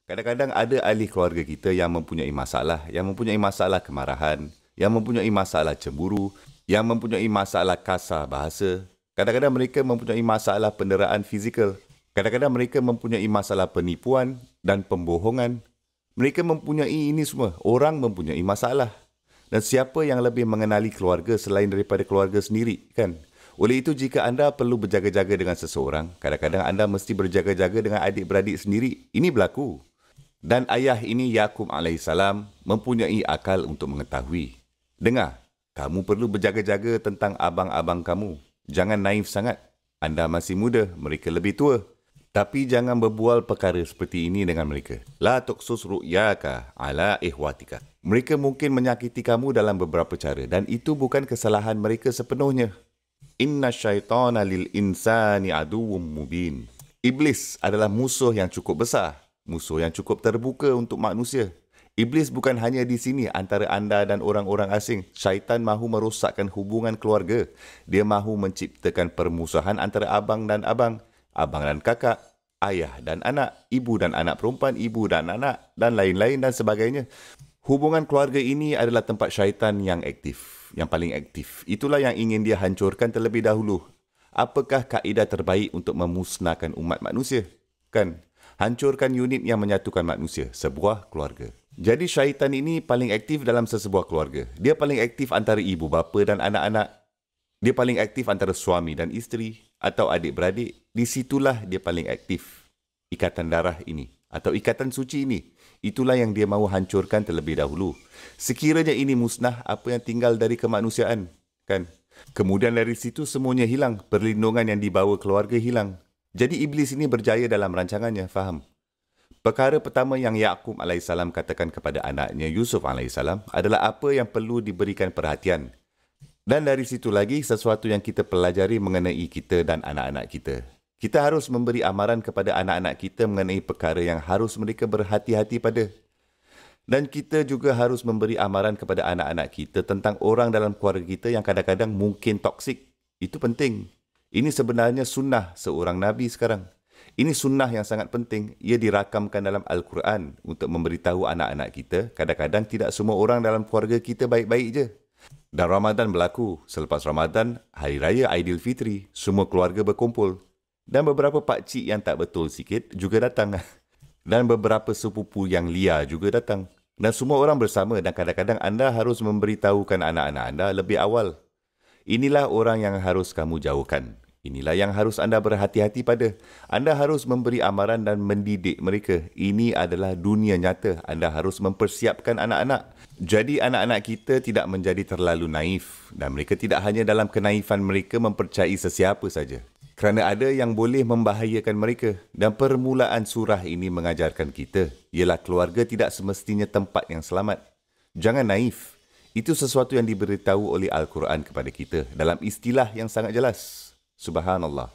Kadang-kadang ada ahli keluarga kita yang mempunyai masalah kemarahan, yang mempunyai masalah cemburu, yang mempunyai masalah kasar bahasa. Kadang-kadang mereka mempunyai masalah penderaan fizikal. Kadang-kadang mereka mempunyai masalah penipuan dan pembohongan. Mereka mempunyai ini semua. Orang mempunyai masalah. Dan siapa yang lebih mengenali keluarga selain daripada keluarga sendiri, kan? Oleh itu, jika anda perlu berjaga-jaga dengan seseorang, kadang-kadang anda mesti berjaga-jaga dengan adik-beradik sendiri. Ini berlaku. Dan ayah ini, Yaqub alaihissalam, mempunyai akal untuk mengetahui. Dengar, kamu perlu berjaga-jaga tentang abang-abang kamu. Jangan naif sangat. Anda masih muda, mereka lebih tua. Tapi jangan berbual perkara seperti ini dengan mereka. La tuqsus ru'yaka ala ihwatika. Mereka mungkin menyakiti kamu dalam beberapa cara dan itu bukan kesalahan mereka sepenuhnya. Inna syaitana lil insani aduwwum mubin. Iblis adalah musuh yang cukup besar. Musuh yang cukup terbuka untuk manusia. Iblis bukan hanya di sini antara anda dan orang-orang asing. Syaitan mahu merosakkan hubungan keluarga. Dia mahu menciptakan permusuhan antara abang dan abang, abang dan kakak, ayah dan anak, ibu dan anak perempuan, ibu dan anak, dan lain-lain dan sebagainya. Hubungan keluarga ini adalah tempat syaitan yang aktif, yang paling aktif. Itulah yang ingin dia hancurkan terlebih dahulu. Apakah kaedah terbaik untuk memusnahkan umat manusia? Kan? Hancurkan unit yang menyatukan manusia, sebuah keluarga. Jadi syaitan ini paling aktif dalam sesebuah keluarga. Dia paling aktif antara ibu bapa dan anak-anak. Dia paling aktif antara suami dan isteri atau adik-beradik. Di situlah dia paling aktif. Ikatan darah ini atau ikatan suci ini. Itulah yang dia mahu hancurkan terlebih dahulu. Sekiranya ini musnah, apa yang tinggal dari kemanusiaan? Kan? Kemudian dari situ semuanya hilang. Perlindungan yang dibawa keluarga hilang. Jadi iblis ini berjaya dalam rancangannya, faham? Perkara pertama yang Yaqub alaihissalam katakan kepada anaknya Yusuf alaihissalam adalah apa yang perlu diberikan perhatian. Dan dari situ lagi sesuatu yang kita pelajari mengenai kita dan anak-anak kita. Kita harus memberi amaran kepada anak-anak kita mengenai perkara yang harus mereka berhati-hati pada. Dan kita juga harus memberi amaran kepada anak-anak kita tentang orang dalam keluarga kita yang kadang-kadang mungkin toksik. Itu penting. Ini sebenarnya sunnah seorang Nabi sekarang. Ini sunnah yang sangat penting. Ia dirakamkan dalam Al-Quran untuk memberitahu anak-anak kita. Kadang-kadang tidak semua orang dalam keluarga kita baik-baik je. Dan Ramadan berlaku. Selepas Ramadan, Hari Raya Aidilfitri, semua keluarga berkumpul. Dan beberapa pakcik yang tak betul sikit juga datang. Dan beberapa sepupu yang liar juga datang. Dan semua orang bersama dan kadang-kadang anda harus memberitahukan anak-anak anda lebih awal. Inilah orang yang harus kamu jauhkan. Inilah yang harus anda berhati-hati pada. Anda harus memberi amaran dan mendidik mereka. Ini adalah dunia nyata. Anda harus mempersiapkan anak-anak. Jadi anak-anak kita tidak menjadi terlalu naif. Dan mereka tidak hanya dalam kenaifan mereka mempercayai sesiapa saja. Kerana ada yang boleh membahayakan mereka. Dan permulaan surah ini mengajarkan kita. Ialah keluarga tidak semestinya tempat yang selamat. Jangan naif. Itu sesuatu yang diberitahu oleh Al-Quran kepada kita dalam istilah yang sangat jelas. Subhanallah.